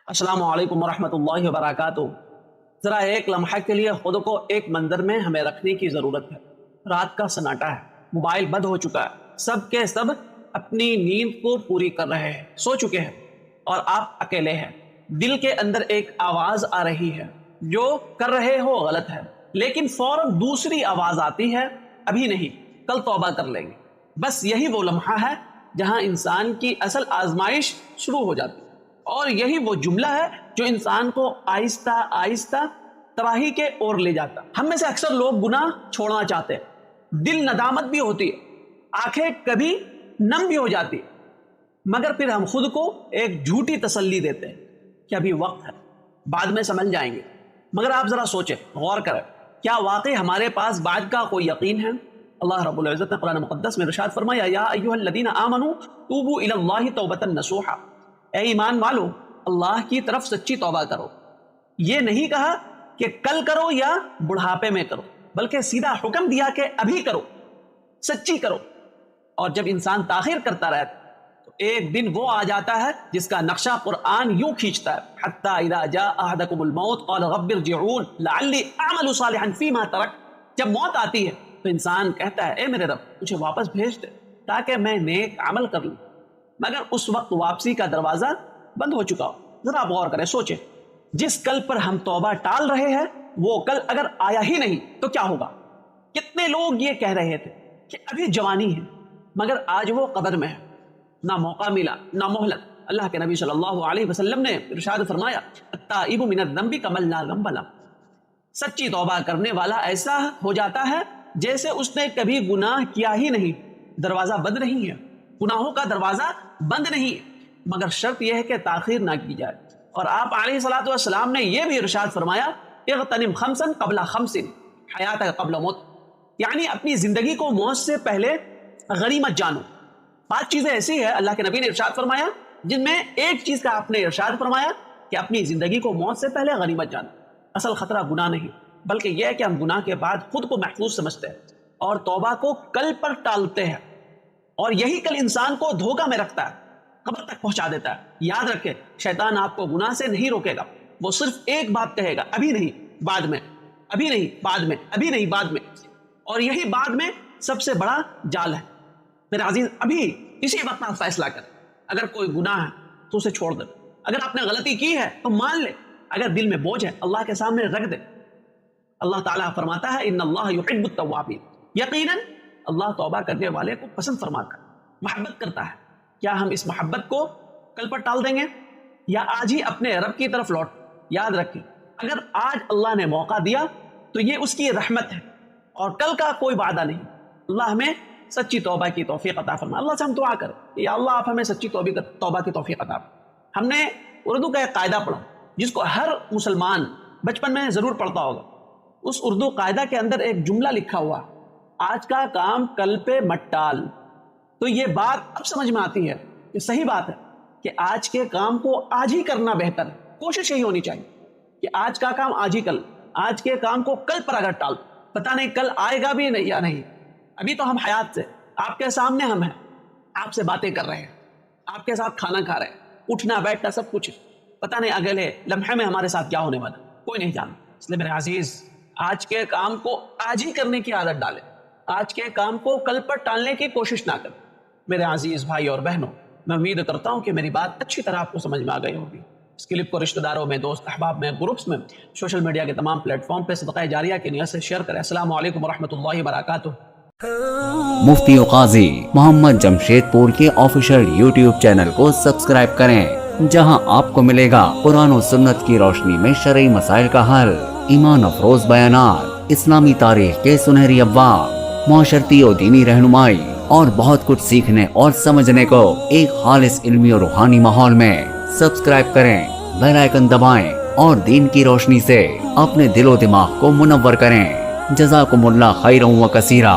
अस्सलामु अलैकुम वरहमतुल्लाहि वबरकातुहू। ज़रा एक लम्हा के लिए खुद को एक मंदिर में हमें रखने की ज़रूरत है। रात का सन्नाटा है, मोबाइल बंद हो चुका है, सब के सब अपनी नींद को पूरी कर रहे हैं, सो चुके हैं और आप अकेले हैं। दिल के अंदर एक आवाज़ आ रही है, जो कर रहे हो गलत है, लेकिन फौरन दूसरी आवाज़ आती है, अभी नहीं, कल तौबा कर लेंगे। बस यही वो लम्हा है जहाँ इंसान की असल आजमाइश शुरू हो जाती है, और यही वो जुमला है जो इंसान को आहिस्ता आहिस्ता तबाही के ओर ले जाता। हम में से अक्सर लोग गुनाह छोड़ना चाहते हैं, दिल नदामत भी होती है, आंखें कभी नम भी हो जाती है, मगर फिर हम खुद को एक झूठी तसल्ली देते हैं कि अभी वक्त है, बाद में समझ जाएंगे। मगर आप जरा सोचें, गौर करें, क्या वाकई हमारे पास बाद का कोई यकीन है? अल्लाह रब्बुल इज़्ज़त ने कुरान मुक़द्दस में इरशाद फरमाया, या अय्युहल्लज़ीना आमनू तूबू इलल्लाहि तौबतन नसूहा, ए ईमान वालो, अल्लाह की तरफ सच्ची तौबा करो। ये नहीं कहा कि कल करो या बुढ़ापे में करो, बल्कि सीधा हुक्म दिया कि अभी करो, सच्ची करो। और जब इंसान ताखिर करता रहता तो एक दिन वो आ जाता है जिसका नक्शा कुरान यूं खींचता है, हत्ता इज़ा जाअ अहदकुमुल मौत क़ाल रब्बि इरजिऊन लअल्ली अअमलु सालिहन फीमा तरक। जब मौत आती है तो इंसान कहता है, ए मेरे रब, मुझे वापस भेज दे ताकि मैं नेक अमल कर लूं, मगर उस वक्त वापसी का दरवाजा बंद हो चुका हो। जरा आप गौर करें, सोचें, जिस कल पर हम तौबा टाल रहे हैं वो कल अगर आया ही नहीं तो क्या होगा? कितने लोग ये कह रहे थे कि अभी जवानी है, मगर आज वो कब्र में है, ना मौका मिला ना मोहलत। अल्लाह के नबी सल्लल्लाहु अलैहि वसल्लम ने इरशाद फरमाया, अत्ताइबु मिनज़्ज़ंबि कमन ला ज़ंब लह। सच्ची तौबा करने वाला ऐसा हो जाता है जैसे उसने कभी गुनाह किया ही नहीं। दरवाजा बंद नहीं है, गुनाहों का दरवाजा बंद नहीं है, मगर शर्त यह है कि ताखीर ना की जाए। और आप अलैहिस्सलातु वस्सलाम ने यह भी इरशाद फरमाया, इग़तनिम खम्सन क़ब्ला खम्सिन हयातक क़ब्ला मौत, यानी अपनी जिंदगी को मौत से पहले गनीमत जानो। 5 चीजें ऐसी है अल्लाह के नबी ने इरशाद फरमाया, जिनमें एक चीज का आपने इरशाद फरमाया कि अपनी जिंदगी को मौत से पहले गनीमत जानो। असल खतरा गुनाह नहीं, बल्कि यह है कि हम गुनाह के बाद खुद को महफूज समझते हैं और तौबा को कल पर टालते हैं, और यही कल इंसान को धोखा में रखता है, कब्र तक पहुंचा देता है। याद रखें, शैतान आपको गुनाह से नहीं रोकेगा, वो सिर्फ एक बात कहेगा, अभी नहीं बाद में, अभी नहीं बाद में, अभी नहीं बाद में। और यही बाद में सबसे बड़ा जाल है। मेरे अजीज, अभी इसी वक्त आप फैसला कर, अगर कोई गुनाह है तो उसे छोड़ दे, अगर आपने गलती की है तो मान ले, अगर दिल में बोझ है अल्लाह के सामने रख दे। अल्लाह ताला फरमाता है, इन्नल्लाह युहिब्बुत तव्वाबीन, यकीनन अल्लाह तौबा करने वाले को पसंद फरमाता है, मोहब्बत करता है। क्या हम इस मोहब्बत को कल पर टाल देंगे या आज ही अपने रब की तरफ लौट? याद रखें, अगर आज अल्लाह ने मौका दिया तो ये उसकी रहमत है और कल का कोई वादा नहीं। अल्लाह हमें सच्ची तौबा की तौफीक अता फरमाए। अल्लाह से हम दुआ करें, या अल्लाह आप हमें सच्ची तौबा की तौफीक अता फरमाए। हमने उर्दू का एक कायदा पढ़ा जिसको हर मुसलमान बचपन में ज़रूर पढ़ता होगा। उस उर्दू कायदा के अंदर एक जुमला लिखा हुआ, आज का काम कल पे मत टाल। तो ये बात अब समझ में आती है कि सही बात है कि आज के काम को आज ही करना बेहतर है। कोशिश यही होनी चाहिए कि आज का काम आज ही कल, आज के काम को कल पर अगर टाल, पता नहीं कल आएगा भी नहीं या नहीं। अभी तो हम हयात से आपके सामने हम हैं, आपसे बातें कर रहे हैं, आपके साथ खाना खा रहे हैं, उठना बैठना सब कुछ, पता नहीं अगले लम्हे में हमारे साथ क्या होने वाला, कोई नहीं जानता। इसलिए मेरे अजीज, आज के काम को आज ही करने की आदत डालें, आज के काम को कल पर टालने की कोशिश ना करें। मेरे अजीज भाई और बहनों, मैं उम्मीद करता हूँ कि मेरी बात अच्छी तरह आपको समझ में आ गई होगी। इस क्लिप को रिश्तेदारों में, दोस्त अहबाब में, ग्रुप्स में, सोशल मीडिया के तमाम प्लेटफॉर्म पे सदक़ा जारिया की नियत से शेयर करें। अस्सलामु अलैकुम वरहमतुल्लाहि वबरकातुहू। मुफ्ती काजी मोहम्मद जमशेदपुर के ऑफिशियल यूट्यूब चैनल को सब्सक्राइब करें, जहां आपको मिलेगा कुरान और सुन्नत की रोशनी में शरई मसाइल का हल, ईमान अफरोज बयानात, इस्लामी तारीख के सुनहरी अब्वाब, माशरती और दीनी रहनुमाई और बहुत कुछ सीखने और समझने को एक खालिस इल्मी और रूहानी माहौल में। सब्सक्राइब करें, बेल आइकन दबाएं और दीन की रोशनी से अपने दिलो दिमाग को मुनव्वर करें। जज़ाकुमुल्लाह खैरन व कसीरा।